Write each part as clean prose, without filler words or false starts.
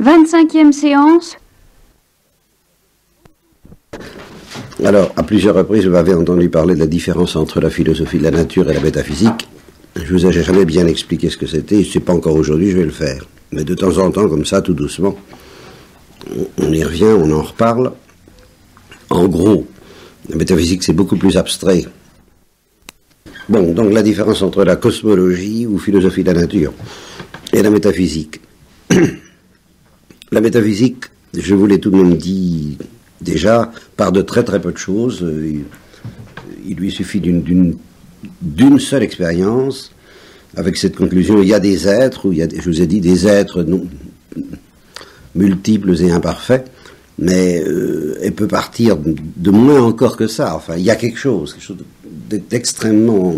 25e séance. Alors, à plusieurs reprises, vous m'avez entendu parler de la différence entre la philosophie de la nature et la métaphysique. Je vous ai jamais bien expliqué ce que c'était, c'est pas encore aujourd'hui, je vais le faire. Mais de temps en temps, comme ça, tout doucement, on y revient, on en reparle. En gros, la métaphysique, c'est beaucoup plus abstrait. Bon, donc la différence entre la cosmologie ou philosophie de la nature et la métaphysique. La métaphysique, je vous l'ai tout de même dit déjà, part de très très peu de choses. Il lui suffit d'une seule expérience, avec cette conclusion, il y a des êtres, ou je vous ai dit des êtres non, multiples et imparfaits, mais elle peut partir de moins encore que ça. Enfin, il y a quelque chose d'extrêmement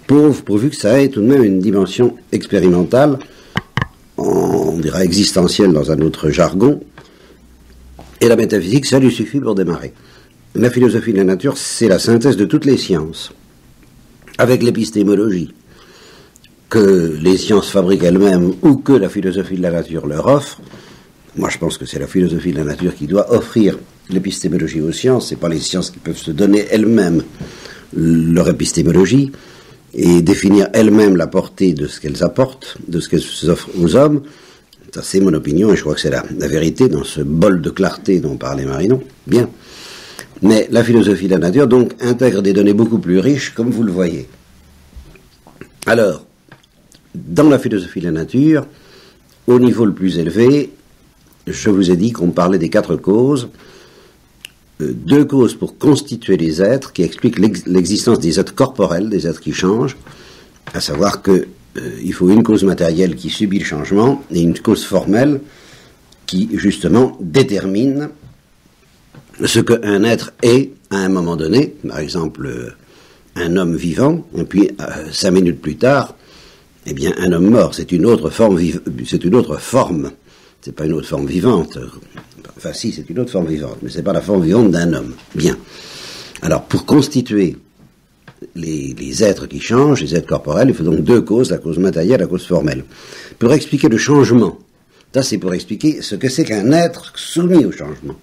pauvre, pourvu que ça ait tout de même une dimension expérimentale, on dirait existentielle dans un autre jargon, et la métaphysique, ça lui suffit pour démarrer. La philosophie de la nature, c'est la synthèse de toutes les sciences, avec l'épistémologie, que les sciences fabriquent elles-mêmes ou que la philosophie de la nature leur offre. Moi, je pense que c'est la philosophie de la nature qui doit offrir l'épistémologie aux sciences, c'est pas les sciences qui peuvent se donner elles-mêmes leur épistémologie et définir elles-mêmes la portée de ce qu'elles apportent, de ce qu'elles offrent aux hommes. Ça, c'est mon opinion, et je crois que c'est la vérité dans ce bol de clarté dont parlait Marinon. Bien. Mais la philosophie de la nature, donc, intègre des données beaucoup plus riches, comme vous le voyez. Alors, dans la philosophie de la nature, au niveau le plus élevé, je vous ai dit qu'on parlait des 4 causes. 2 causes pour constituer les êtres, qui expliquent l'existence des êtres corporels, des êtres qui changent, à savoir que il faut une cause matérielle qui subit le changement et une cause formelle qui, justement, détermine ce qu'un être est à un moment donné. Par exemple, un homme vivant, et puis 5 minutes plus tard, eh bien, un homme mort. C'est une autre forme, c'est une autre forme. C'est pas une autre forme vivante. Enfin, si, c'est une autre forme vivante, mais c'est pas la forme vivante d'un homme. Bien. Alors, pour constituer les êtres qui changent, les êtres corporels, il faut donc 2 causes, la cause matérielle, la cause formelle. Pour expliquer le changement, ça c'est pour expliquer ce que c'est qu'un être soumis au changement.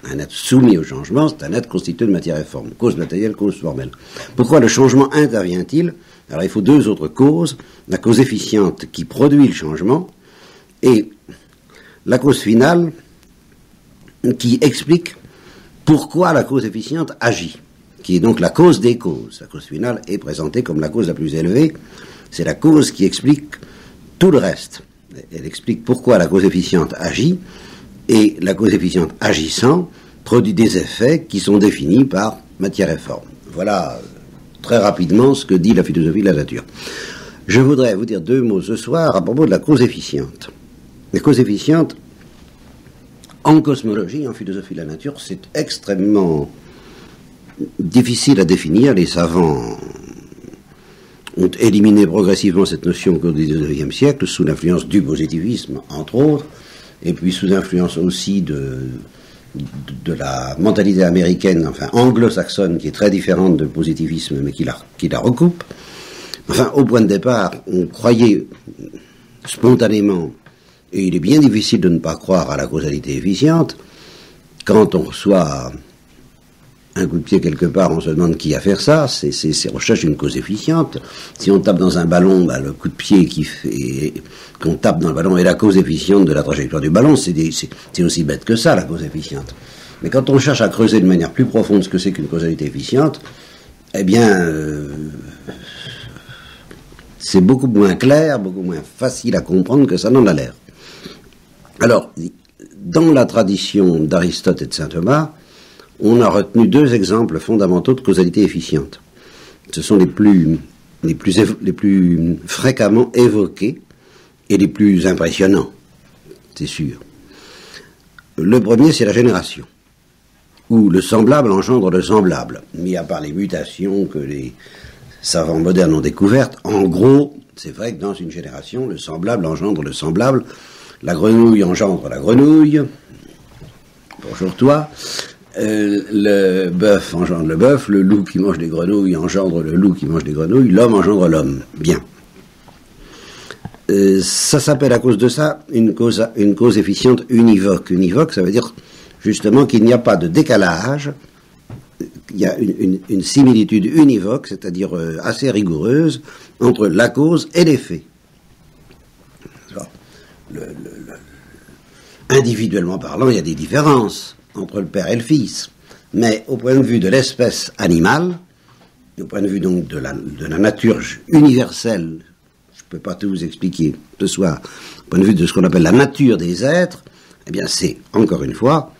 Un être soumis au changement, c'est un être constitué de matière et forme. Cause matérielle, cause formelle. Pourquoi le changement intervient-il? Alors il faut 2 autres causes, la cause efficiente qui produit le changement, et la cause finale qui explique pourquoi la cause efficiente agit, qui est donc la cause des causes. La cause finale est présentée comme la cause la plus élevée. C'est la cause qui explique tout le reste. Elle explique pourquoi la cause efficiente agit, et la cause efficiente agissant produit des effets qui sont définis par matière et forme. Voilà très rapidement ce que dit la philosophie de la nature. Je voudrais vous dire 2 mots ce soir à propos de la cause efficiente. La cause efficiente, en cosmologie, en philosophie de la nature, c'est extrêmement difficile à définir. Les savants ont éliminé progressivement cette notion au cours du XIXe siècle, sous l'influence du positivisme, entre autres, et puis sous influence aussi de la mentalité américaine, enfin anglo-saxonne, qui est très différente du positivisme, mais qui la recoupe. Enfin, au point de départ, on croyait spontanément, et il est bien difficile de ne pas croire à la causalité efficiente. Quand on reçoit un coup de pied quelque part, on se demande qui a fait ça, c'est recherche d'une cause efficiente. Si on tape dans un ballon, le coup de pied qu'on tape dans le ballon est la cause efficiente de la trajectoire du ballon, c'est aussi bête que ça, la cause efficiente. Mais quand on cherche à creuser de manière plus profonde ce que c'est qu'une causalité efficiente, eh bien, c'est beaucoup moins clair, beaucoup moins facile à comprendre que ça n'en a l'air. Alors, dans la tradition d'Aristote et de saint Thomas, on a retenu 2 exemples fondamentaux de causalité efficiente. Ce sont les plus fréquemment évoqués et les plus impressionnants, c'est sûr. Le premier, c'est la génération, où le semblable engendre le semblable. Mis à part les mutations que les savants modernes ont découvertes, en gros, c'est vrai que dans une génération, le semblable engendre le semblable, la grenouille engendre la grenouille, bonjour toi, le bœuf engendre le bœuf, le loup qui mange des grenouilles engendre le loup qui mange des grenouilles, l'homme engendre l'homme. Bien. Ça s'appelle à cause de ça une cause efficiente univoque. Univoque, ça veut dire justement qu'il n'y a pas de décalage, il y a une similitude univoque, c'est-à-dire assez rigoureuse, entre la cause et l'effet. Individuellement parlant, il y a des différences entre le père et le fils, mais au point de vue de l'espèce animale, au point de vue donc de la nature universelle, je ne peux pas tout vous expliquer ce soir, au point de vue de ce qu'on appelle la nature des êtres, eh bien c'est, encore une fois,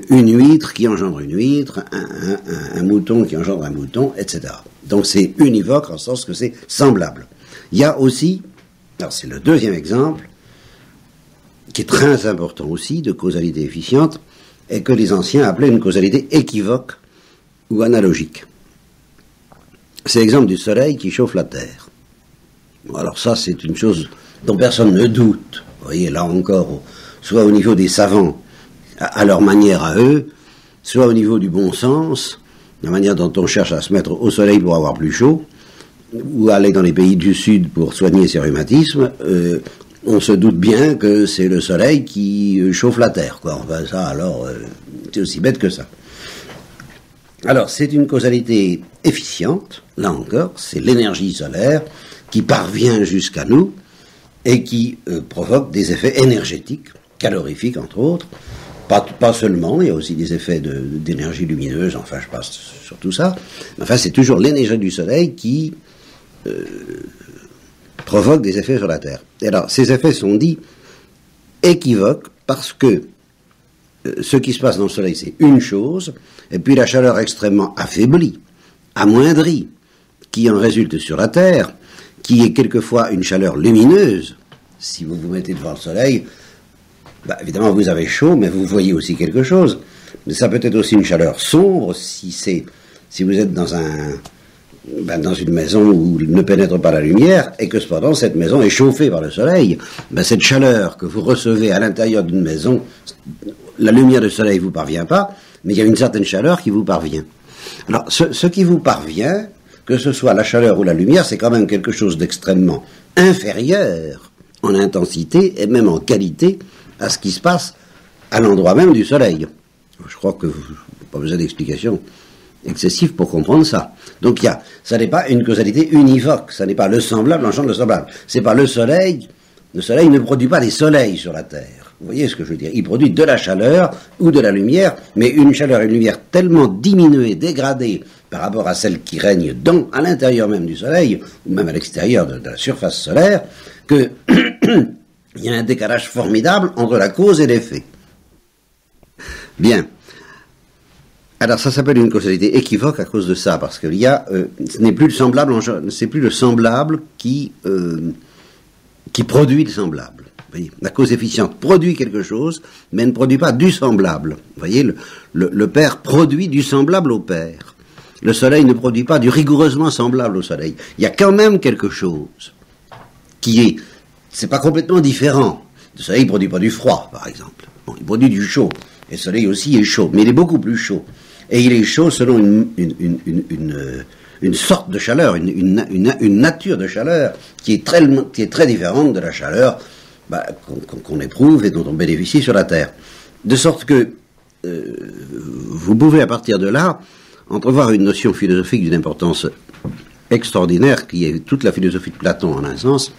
une huître qui engendre une huître, un mouton qui engendre un mouton, etc. Donc c'est univoque en sens que c'est semblable. Il y a aussi, alors c'est le deuxième exemple, qui est très important aussi, de causalité efficiente, et que les anciens appelaient une causalité équivoque ou analogique. C'est l'exemple du soleil qui chauffe la terre. Bon, alors ça, c'est une chose dont personne ne doute. Vous voyez, là encore, soit au niveau des savants, à leur manière à eux, soit au niveau du bon sens, la manière dont on cherche à se mettre au soleil pour avoir plus chaud, ou aller dans les pays du Sud pour soigner ses rhumatismes, on se doute bien que c'est le soleil qui chauffe la terre, quoi. Enfin, ça, alors, c'est aussi bête que ça. Alors, c'est une causalité efficiente, là encore, c'est l'énergie solaire qui parvient jusqu'à nous et qui provoque des effets énergétiques, calorifiques entre autres, pas seulement, il y a aussi des effets d'énergie lumineuse, enfin je passe sur tout ça, mais enfin c'est toujours l'énergie du soleil qui provoque des effets sur la Terre. Et alors, ces effets sont dits équivoques parce que ce qui se passe dans le soleil, c'est une chose, et puis la chaleur extrêmement affaiblie, amoindrie, qui en résulte sur la Terre, qui est quelquefois une chaleur lumineuse. Si vous vous mettez devant le soleil, bah, évidemment vous avez chaud, mais vous voyez aussi quelque chose. Mais ça peut être aussi une chaleur sombre, si vous êtes dans une maison où il ne pénètre pas la lumière, et que cependant cette maison est chauffée par le soleil, ben cette chaleur que vous recevez à l'intérieur d'une maison, la lumière du soleil ne vous parvient pas, mais il y a une certaine chaleur qui vous parvient. Alors, ce qui vous parvient, que ce soit la chaleur ou la lumière, c'est quand même quelque chose d'extrêmement inférieur en intensité et même en qualité à ce qui se passe à l'endroit même du soleil. Je crois que vous n'avez pas besoin d'explication excessif pour comprendre ça. Donc ça n'est pas une causalité univoque, ça n'est pas le semblable engendre le semblable. C'est pas le soleil ne produit pas des soleils sur la Terre. Vous voyez ce que je veux dire? Il produit de la chaleur ou de la lumière, mais une chaleur et une lumière tellement diminuée, dégradée par rapport à celle qui règne à l'intérieur même du soleil, ou même à l'extérieur de la surface solaire, que il y a un décalage formidable entre la cause et l'effet. Bien. Alors ça s'appelle une causalité équivoque à cause de ça, parce que ce n'est plus le semblable, c'est plus le semblable qui produit le semblable. Vous voyez, la cause efficiente produit quelque chose, mais ne produit pas du semblable. Vous voyez, le père produit du semblable au père. Le soleil ne produit pas du rigoureusement semblable au soleil. Il y a quand même quelque chose c'est pas complètement différent. Le soleil ne produit pas du froid, par exemple. Bon, il produit du chaud. Et le soleil aussi est chaud, mais il est beaucoup plus chaud. Et il est chaud selon une sorte de chaleur, une nature de chaleur qui est très différente de la chaleur qu'on éprouve et dont on bénéficie sur la Terre. De sorte que vous pouvez à partir de là entrevoir une notion philosophique d'une importance extraordinaire qui est toute la philosophie de Platon en un sens,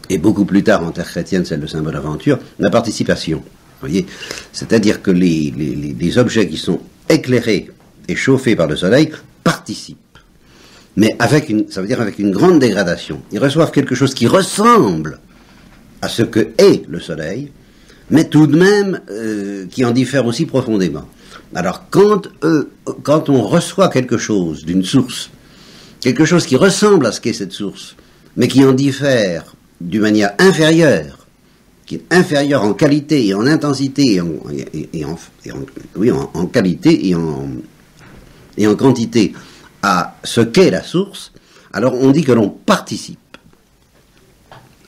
et beaucoup plus tard en terre chrétienne celle de Saint Bonaventure, la participation. Vous voyez, c'est-à-dire que les objets qui sont éclairés et chauffés par le soleil participent, mais ça veut dire avec une grande dégradation. Ils reçoivent quelque chose qui ressemble à ce que est le soleil, mais tout de même qui en diffère aussi profondément. Alors quand on reçoit quelque chose d'une source, quelque chose qui ressemble à ce qu'est cette source, mais qui en diffère d'une manière inférieure, qui est inférieure en qualité et en intensité en qualité et en quantité à ce qu'est la source, alors on dit que l'on participe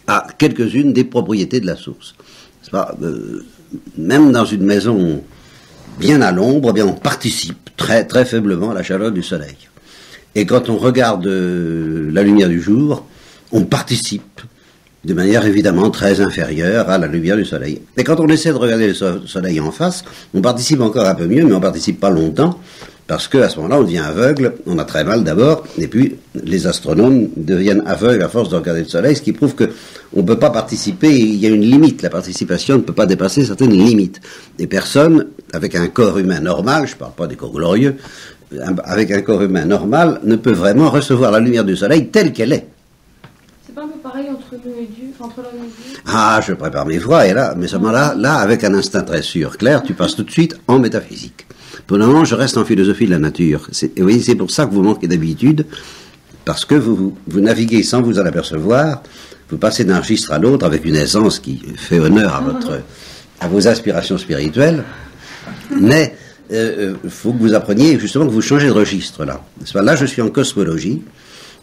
à quelques-unes des propriétés de la source. C'est pas, même dans une maison bien à l'ombre, on participe très très faiblement à la chaleur du soleil. Et quand on regarde la lumière du jour, on participe de manière évidemment très inférieure à la lumière du soleil. Et quand on essaie de regarder le soleil en face, on participe encore un peu mieux, mais on participe pas longtemps, parce qu'à ce moment-là, on devient aveugle, on a très mal d'abord, et puis les astronomes deviennent aveugles à force de regarder le soleil, ce qui prouve qu'on ne peut pas participer, il y a une limite, la participation ne peut pas dépasser certaines limites. Et personne, avec un corps humain normal, je ne parle pas des corps glorieux, avec un corps humain normal, ne peut vraiment recevoir la lumière du soleil telle qu'elle est. C'est pas un peu pareil entre nous et Dieu, entre l'homme et Dieu? Ah, je prépare mes voies, et là, mais seulement là, avec un instinct très sûr, clair, tu passes tout de suite en métaphysique. Pour le moment, je reste en philosophie de la nature. Et vous voyez, c'est pour ça que vous manquez d'habitude, parce que vous naviguez sans vous en apercevoir, vous passez d'un registre à l'autre avec une aisance qui fait honneur à vos aspirations spirituelles, mais faut que vous appreniez justement que vous changez de registre là. Là, je suis en cosmologie,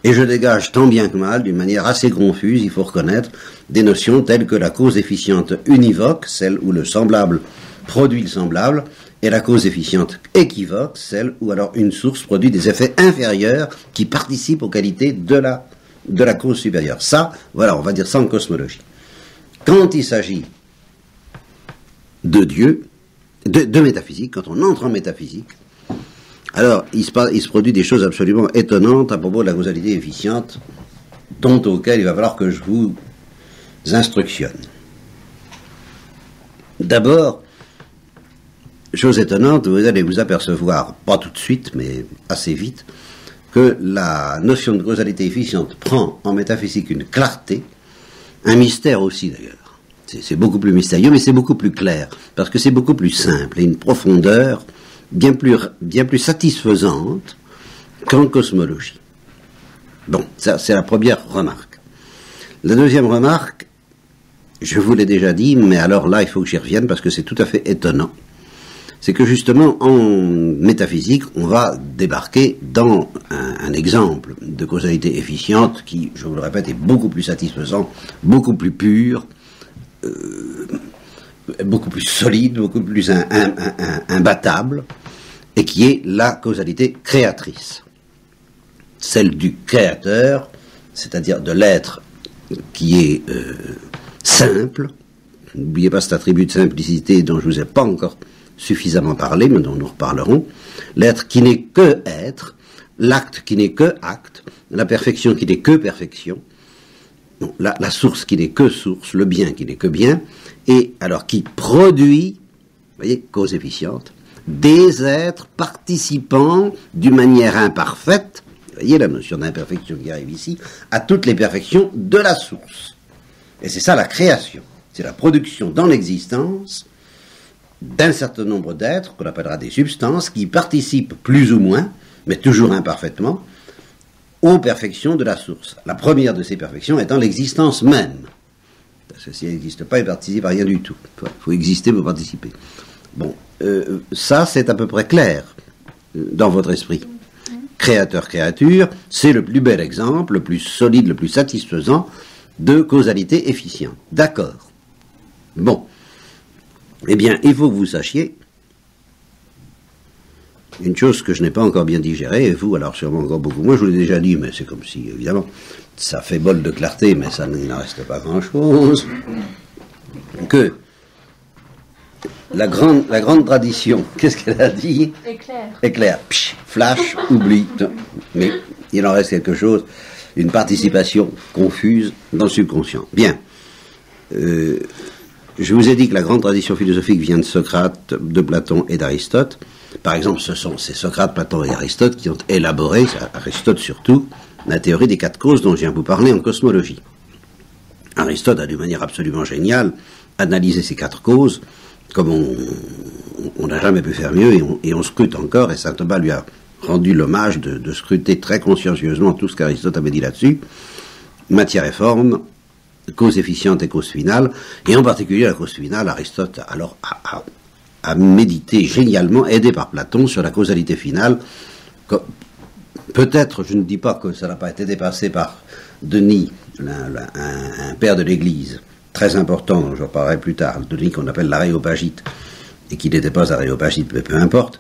et je dégage tant bien que mal, d'une manière assez confuse, il faut reconnaître, des notions telles que la cause efficiente univoque, celle où le semblable produit le semblable, et la cause efficiente équivoque, celle où alors une source produit des effets inférieurs qui participent aux qualités de la cause supérieure. Ça, voilà, on va dire ça en cosmologie. Quand il s'agit de Dieu, de métaphysique, quand on entre en métaphysique, alors il se produit des choses absolument étonnantes à propos de la causalité efficiente, dont auquel il va falloir que je vous instructionne. D'abord, chose étonnante, vous allez vous apercevoir, pas tout de suite, mais assez vite, que la notion de causalité efficiente prend en métaphysique une clarté, un mystère aussi d'ailleurs. C'est beaucoup plus mystérieux, mais c'est beaucoup plus clair, parce que c'est beaucoup plus simple, et une profondeur bien plus satisfaisante qu'en cosmologie. Bon, ça c'est la première remarque. La deuxième remarque, je vous l'ai déjà dit, mais alors là il faut que j'y revienne, parce que c'est tout à fait étonnant. C'est que justement, en métaphysique, on va débarquer dans un exemple de causalité efficiente qui, je vous le répète, est beaucoup plus satisfaisant, beaucoup plus pur, beaucoup plus solide, beaucoup plus imbattable, et qui est la causalité créatrice. Celle du créateur, c'est-à-dire de l'être qui est simple. N'oubliez pas cet attribut de simplicité dont je ne vous ai pas encore suffisamment parlé, mais dont nous reparlerons. L'être qui n'est que être, l'acte qui n'est que acte, la perfection qui n'est que perfection, non, la source qui n'est que source, le bien qui n'est que bien, et alors qui produit, vous voyez, cause efficiente, des êtres participant d'une manière imparfaite, vous voyez la notion d'imperfection qui arrive ici, à toutes les perfections de la source. Et c'est ça la création, c'est la production dans l'existence d'un certain nombre d'êtres, qu'on appellera des substances, qui participent plus ou moins, mais toujours imparfaitement, aux perfections de la source. La première de ces perfections étant l'existence même. Parce que si elle n'existe pas, elle ne participe à rien du tout. Il faut exister pour participer. Bon, ça c'est à peu près clair dans votre esprit. Créateur-créature, c'est le plus bel exemple, le plus solide, le plus satisfaisant de causalité efficiente. D'accord. Bon. Eh bien, il faut que vous sachiez une chose que je n'ai pas encore bien digérée, et vous, alors sûrement encore beaucoup moins, je vous l'ai déjà dit, mais c'est comme si, évidemment, ça fait bol de clarté, mais ça il n'en reste pas grand-chose, que la grande tradition, qu'est-ce qu'elle a dit? Éclair. Éclair, psh, flash, oubli, mais il en reste quelque chose, une participation confuse dans le subconscient. Bien. Je vous ai dit que la grande tradition philosophique vient de Socrate, de Platon et d'Aristote. Par exemple, ce sont ces Socrate, Platon et Aristote qui ont élaboré, Aristote surtout, la théorie des quatre causes dont je viens de vous parler en cosmologie. Aristote a d'une manière absolument géniale analysé ces quatre causes, comme on n'a jamais pu faire mieux, et on scrute encore, et saint Thomas lui a rendu l'hommage de scruter très consciencieusement tout ce qu'Aristote avait dit là-dessus. Matière et forme, cause efficiente et cause finale, et en particulier la cause finale, Aristote alors a médité génialement, aidé par Platon, sur la causalité finale. Peut-être, je ne dis pas que ça n'a pas été dépassé par Denis, un père de l'Église, très important, dont je reparlerai plus tard, Denis qu'on appelle l'aréopagite, et qui n'était pas aréopagite, mais peu importe.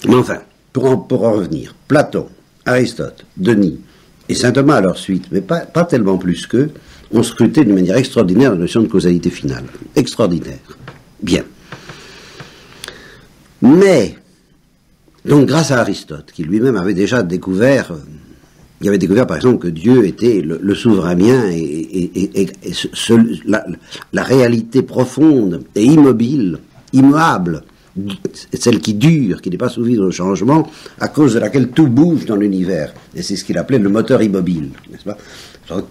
Mais enfin, pour en revenir, Platon, Aristote, Denis, et saint Thomas à leur suite, mais pas tellement plus qu'eux, ont scruté d'une manière extraordinaire la notion de causalité finale. Extraordinaire. Bien. Mais, donc grâce à Aristote, qui lui-même avait déjà découvert, il avait découvert par exemple que Dieu était le souverain bien et la réalité profonde et immobile, immuable, celle qui dure, qui n'est pas soumise au changement, à cause de laquelle tout bouge dans l'univers. Et c'est ce qu'il appelait le moteur immobile, n'est-ce pas?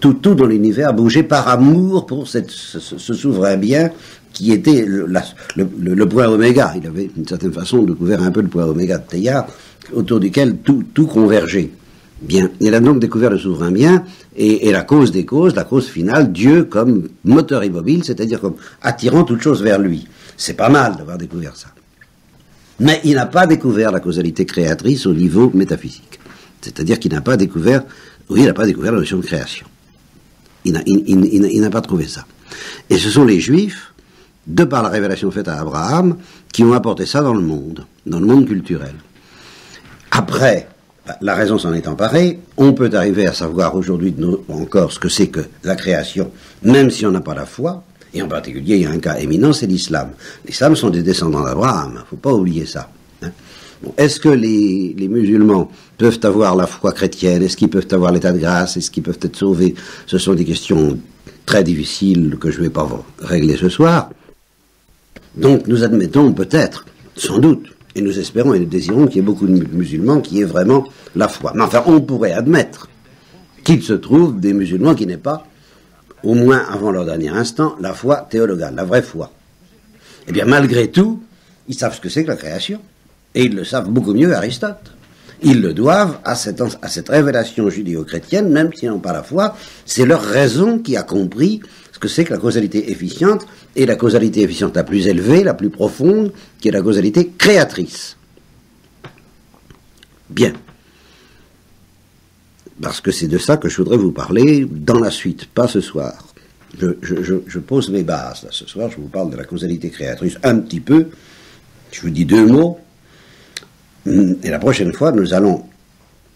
Tout dans l'univers bougeait par amour pour ce souverain bien qui était le point oméga. Il avait d'une certaine façon découvert un peu le point oméga de Teilhard, autour duquel tout convergeait. Bien, il a donc découvert le souverain bien et la cause des causes, la cause finale, Dieu comme moteur immobile, c'est-à-dire comme attirant toute chose vers lui. C'est pas mal d'avoir découvert ça. Mais il n'a pas découvert la causalité créatrice au niveau métaphysique. C'est-à-dire qu'il n'a pas découvert, il n'a pas découvert la notion de création. Il n'a pas trouvé ça. Et ce sont les Juifs, de par la révélation faite à Abraham, qui ont apporté ça dans le monde culturel. Après, la raison s'en est emparée, on peut arriver à savoir aujourd'hui encore ce que c'est que la création, même si on n'a pas la foi, et en particulier il y a un cas éminent, c'est l'islam. L'islam sont des descendants d'Abraham, il ne faut pas oublier ça. Hein. Bon, est-ce que les musulmans peuvent avoir la foi chrétienne? Est-ce qu'ils peuvent avoir l'état de grâce? Est-ce qu'ils peuvent être sauvés? Ce sont des questions très difficiles que je ne vais pas régler ce soir. Donc nous admettons peut-être, sans doute, et nous espérons et nous désirons qu'il y ait beaucoup de musulmans qui aient vraiment la foi. Mais enfin, on pourrait admettre qu'il se trouve des musulmans qui n'aient pas, au moins avant leur dernier instant, la foi théologale, la vraie foi. Eh bien, malgré tout, ils savent ce que c'est que la création. Et ils le savent beaucoup mieux qu'Aristote. Ils le doivent à cette révélation judéo-chrétienne, même s'ils n'ont pas la foi. C'est leur raison qui a compris ce que c'est que la causalité efficiente, et la causalité efficiente la plus élevée, la plus profonde, qui est la causalité créatrice. Bien. Parce que c'est de ça que je voudrais vous parler dans la suite, pas ce soir. Je pose mes bases, là. Ce soir, je vous parle de la causalité créatrice un petit peu. Je vous dis 2 mots. Et la prochaine fois, nous allons,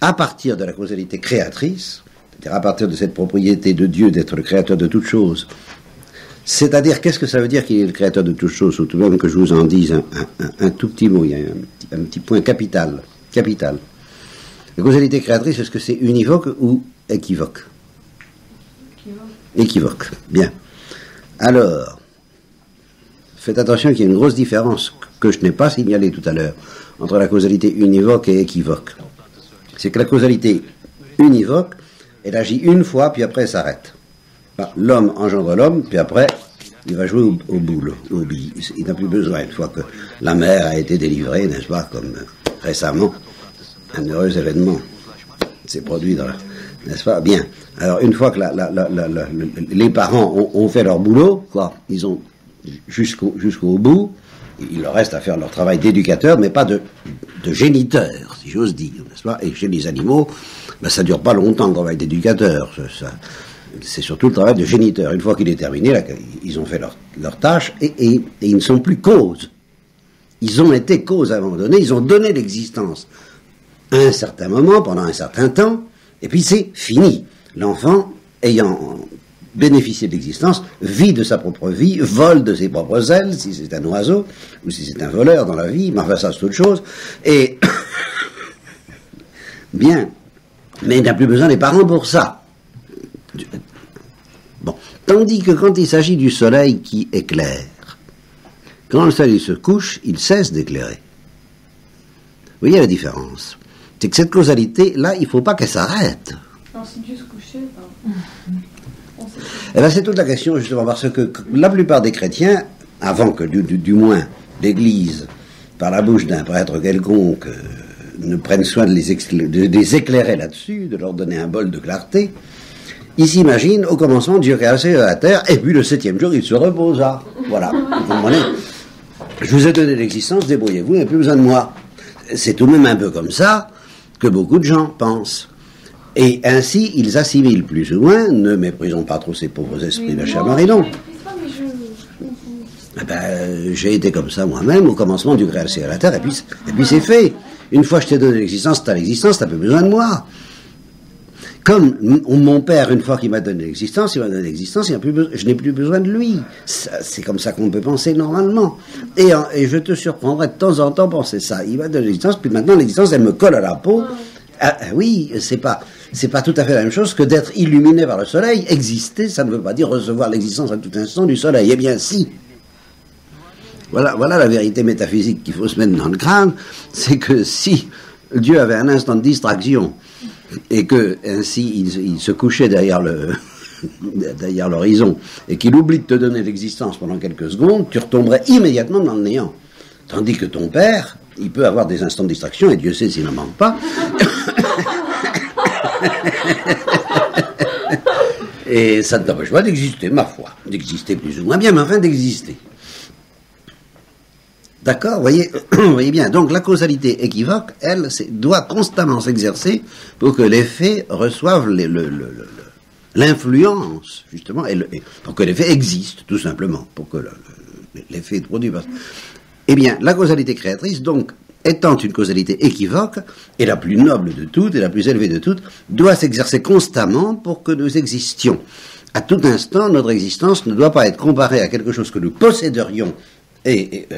à partir de la causalité créatrice, c'est-à-dire à partir de cette propriété de Dieu d'être le créateur de toutes choses, c'est-à-dire qu'est-ce que ça veut dire qu'il est le créateur de toutes choses, ou tout de même que je vous en dise un tout petit mot, il y a un petit point capital. La causalité créatrice, est-ce que c'est univoque ou équivoque? Équivoque. Bien. Alors, faites attention qu'il y a une grosse différence que je n'ai pas signalée tout à l'heure entre la causalité univoque et équivoque. C'est que la causalité univoque, elle agit une fois, puis après elle s'arrête. L'homme engendre l'homme, puis après, il va jouer aux boules, aux billes. Il n'a plus besoin, une fois que la mer a été délivrée, n'est-ce pas, comme récemment, un heureux événement s'est produit dans la... N'est-ce pas? Bien. Alors, une fois que les parents ont fait leur boulot, quoi, ils ont jusqu'au bout, il leur reste à faire leur travail d'éducateur, mais pas de géniteur, si j'ose dire, n'est-ce pas? Et chez les animaux, ben, ça dure pas longtemps le travail d'éducateur. C'est surtout le travail de géniteur. Une fois qu'il est terminé, là, ils ont fait leur tâche et ils ne sont plus causes. Ils ont été causes à un moment donné, ils ont donné l'existence à un certain moment, pendant un certain temps, et puis c'est fini. L'enfant, ayant bénéficié de l'existence, vit de sa propre vie, vole de ses propres ailes, si c'est un oiseau, ou si c'est un voleur dans la vie, mais enfin ça c'est autre chose, et bien, mais il n'a plus besoin des parents pour ça. Bon, tandis que quand il s'agit du soleil qui éclaire, quand le soleil se couche, il cesse d'éclairer. Vous voyez la différence? C'est que cette causalité, là, il ne faut pas qu'elle s'arrête. Non, si Dieu se couchait, Eh bien, c'est toute la question, justement, parce que la plupart des chrétiens, avant que, du moins, l'Église, par la bouche d'un prêtre quelconque, ne prenne soin de les éclairer là-dessus, de leur donner un bol de clarté, ils s'imaginent, au commencement, Dieu créa la terre, et puis le 7e jour, il se reposa. Voilà, vous comprenez? Je vous ai donné l'existence, débrouillez-vous, vous n'avez plus besoin de moi. C'est tout de même un peu comme ça que beaucoup de gens pensent. Et ainsi, ils assimilent plus ou moins, ne méprisons pas trop ces pauvres esprits de Chamarilon. Eh ben, j'ai été comme ça moi-même, au commencement du créa le ciel et la terre, et puis c'est fait. Une fois que je t'ai donné l'existence, t'as plus besoin de moi. Comme mon père, une fois qu'il m'a donné l'existence, je n'ai plus besoin de lui. C'est comme ça qu'on peut penser normalement. Et je te surprendrai de temps en temps penser ça. Il m'a donné l'existence, puis maintenant l'existence, elle me colle à la peau. Oui, c'est pas tout à fait la même chose que d'être illuminé par le soleil. Exister, ça ne veut pas dire recevoir l'existence à tout instant du soleil. Eh bien, si. Voilà la vérité métaphysique qu'il faut se mettre dans le crâne, c'est que si Dieu avait un instant de distraction, et que ainsi il se couchait derrière l'horizon et qu'il oublie de te donner l'existence pendant quelques secondes, tu retomberais immédiatement dans le néant. Tandis que ton père, il peut avoir des instants de distraction, et Dieu sait s'il n'en manque pas. Et ça ne t'empêche pas d'exister, ma foi. D'exister plus ou moins bien, mais enfin d'exister. D'accord, vous voyez bien. Donc la causalité équivoque, elle, doit constamment s'exercer pour que l'effet reçoive l'influence, justement, et pour que l'effet existe, tout simplement, pour que l'effet est produit. Eh bien, la causalité créatrice, donc, étant une causalité équivoque, et la plus noble de toutes, et la plus élevée de toutes, doit s'exercer constamment pour que nous existions. À tout instant, notre existence ne doit pas être comparée à quelque chose que nous posséderions, et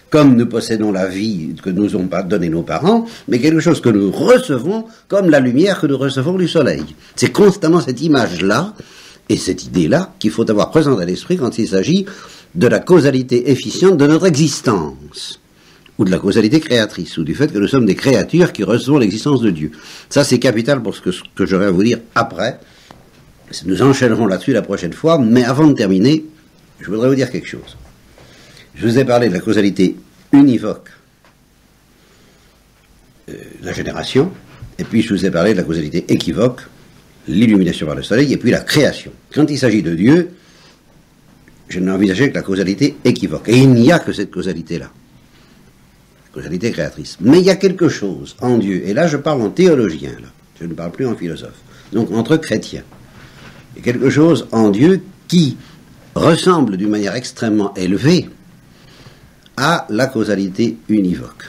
comme nous possédons la vie que nous ont pas donné nos parents, mais quelque chose que nous recevons comme la lumière que nous recevons du soleil. C'est constamment cette image-là et cette idée-là qu'il faut avoir présente à l'esprit quand il s'agit de la causalité efficiente de notre existence, ou de la causalité créatrice, ou du fait que nous sommes des créatures qui recevons l'existence de Dieu. Ça, c'est capital pour ce que j'aurai à vous dire après. Nous enchaînerons là-dessus la prochaine fois, mais avant de terminer, je voudrais vous dire quelque chose. Je vous ai parlé de la causalité univoque, la génération, et puis je vous ai parlé de la causalité équivoque, l'illumination par le soleil, et puis la création. Quand il s'agit de Dieu, je n'ai envisagé que la causalité équivoque. Et il n'y a que cette causalité-là, la causalité créatrice. Mais il y a quelque chose en Dieu, et là je parle en théologien, là. Je ne parle plus en philosophe, donc entre chrétiens. Il y a quelque chose en Dieu qui ressemble d'une manière extrêmement élevée à la causalité univoque.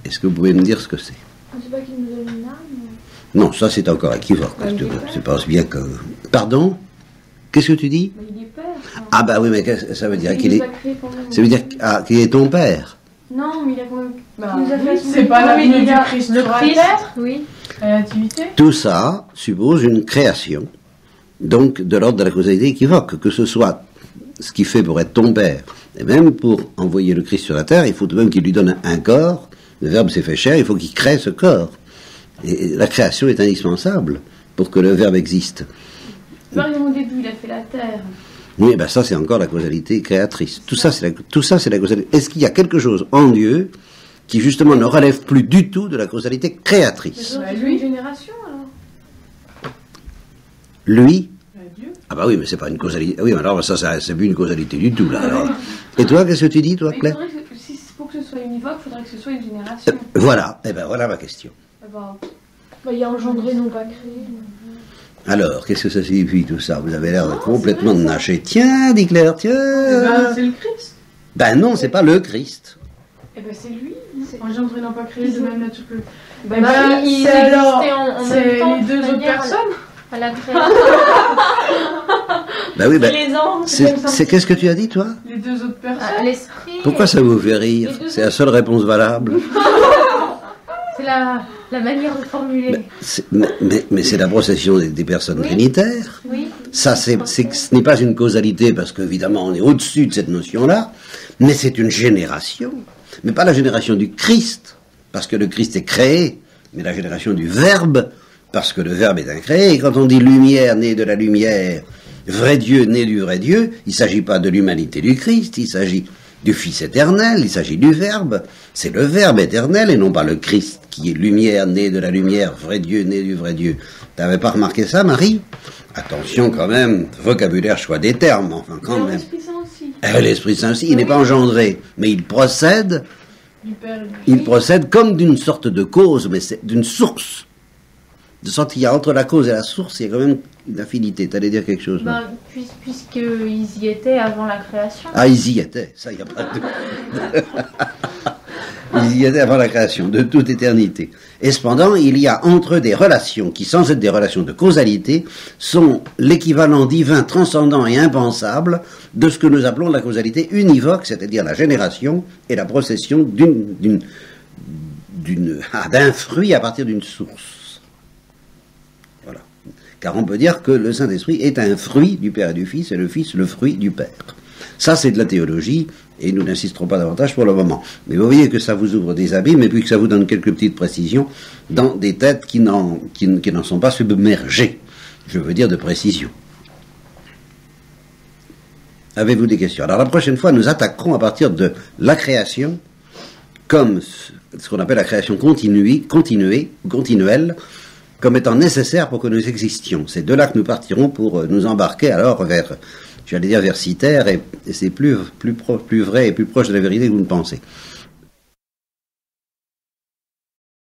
Est-ce que vous pouvez me dire ce que c'est? C'est pas qu'il nous donne une âme? Non, ça c'est encore équivoque. Je pense bien que... Pardon? Qu'est-ce que tu dis? Il est père. Ah bah oui, mais ça veut dire qu'il est... Ça veut dire qu'il est ton père. Non, mais il a quand même... C'est pas la venue du Christ sur la terre, oui. La nativité. Tout ça suppose une création, donc de l'ordre de la causalité équivoque, que ce soit ce qui fait pour être ton père, et même pour envoyer le Christ sur la terre, il faut tout de même qu'il lui donne un corps, le Verbe s'est fait chair, il faut qu'il crée ce corps. Et la création est indispensable pour que le Verbe existe. Au début, il a fait la terre. Oui, ben ça c'est encore la causalité créatrice. Tout ça c'est la causalité. Est-ce qu'il y a quelque chose en Dieu qui justement ne relève plus du tout de la causalité créatrice? C'est une génération alors. Lui? Dieu. Ah bah oui, mais c'est pas une causalité. Oui, alors ça c'est plus une causalité du tout là. Alors. Et toi, qu'est-ce que tu dis, toi, Claire? Pour que ce soit univoque, il faudrait que ce soit une génération. Voilà. Eh ben voilà ma question. Il y a engendré, non pas créé. Alors, qu'est-ce que ça signifie tout ça? Vous avez l'air de complètement de nager. Tiens, dit Claire, tiens. C'est le Christ. Ben non, c'est pas le Christ. Eh ben c'est lui. Engendré, non pas créé, de même nature que. Il c'est alors, c'est les deux autres personnes. À la création. Ben oui, ben. Les anges. C'est qu'est-ce que tu as dit, toi? Les deux autres personnes. L'esprit. Pourquoi ça vous fait rire? C'est la seule réponse valable. C'est la manière de formuler. Mais c'est la procession des personnes trinitaires. Oui. Ça, ce n'est pas une causalité, parce qu'évidemment, on est au-dessus de cette notion-là, mais c'est une génération. Mais pas la génération du Christ, parce que le Christ est créé, mais la génération du Verbe, parce que le Verbe est incréé. Et quand on dit lumière née de la lumière, vrai Dieu né du vrai Dieu, il ne s'agit pas de l'humanité du Christ, il s'agit du Fils éternel, il s'agit du Verbe. C'est le Verbe éternel et non pas le Christ qui est lumière née de la lumière, vrai Dieu né du vrai Dieu. T'avais pas remarqué ça, Marie? Attention quand même, vocabulaire, choix des termes, enfin quand même. L'Esprit Saint aussi. L'Esprit Saint aussi, il n'est pas engendré, mais il procède comme d'une sorte de cause, mais c'est d'une source. De sorte qu'il y a entre la cause et la source, il y a quand même une affinité. Tu allais dire quelque chose? Puisqu'ils y étaient avant la création. Ah, ils y étaient, ça, il n'y a pas de... Ils y étaient avant la création, de toute éternité. Et cependant, il y a entre eux des relations qui, sans être des relations de causalité, sont l'équivalent divin, transcendant et impensable de ce que nous appelons la causalité univoque, c'est-à-dire la génération et la procession d'un fruit à partir d'une source. Voilà. Car on peut dire que le Saint-Esprit est un fruit du Père et du Fils, et le Fils le fruit du Père. Ça, c'est de la théologie, et nous n'insisterons pas davantage pour le moment. Mais vous voyez que ça vous ouvre des abîmes, et puis que ça vous donne quelques petites précisions dans des têtes qui n'en sont pas submergées. Je veux dire de précision. Avez-vous des questions? Alors la prochaine fois, nous attaquerons à partir de la création, comme ce qu'on appelle la création continuelle, comme étant nécessaire pour que nous existions. C'est de là que nous partirons pour nous embarquer alors vers, j'allais dire vers Citer, et c'est plus vrai et plus proche de la vérité que vous ne pensez.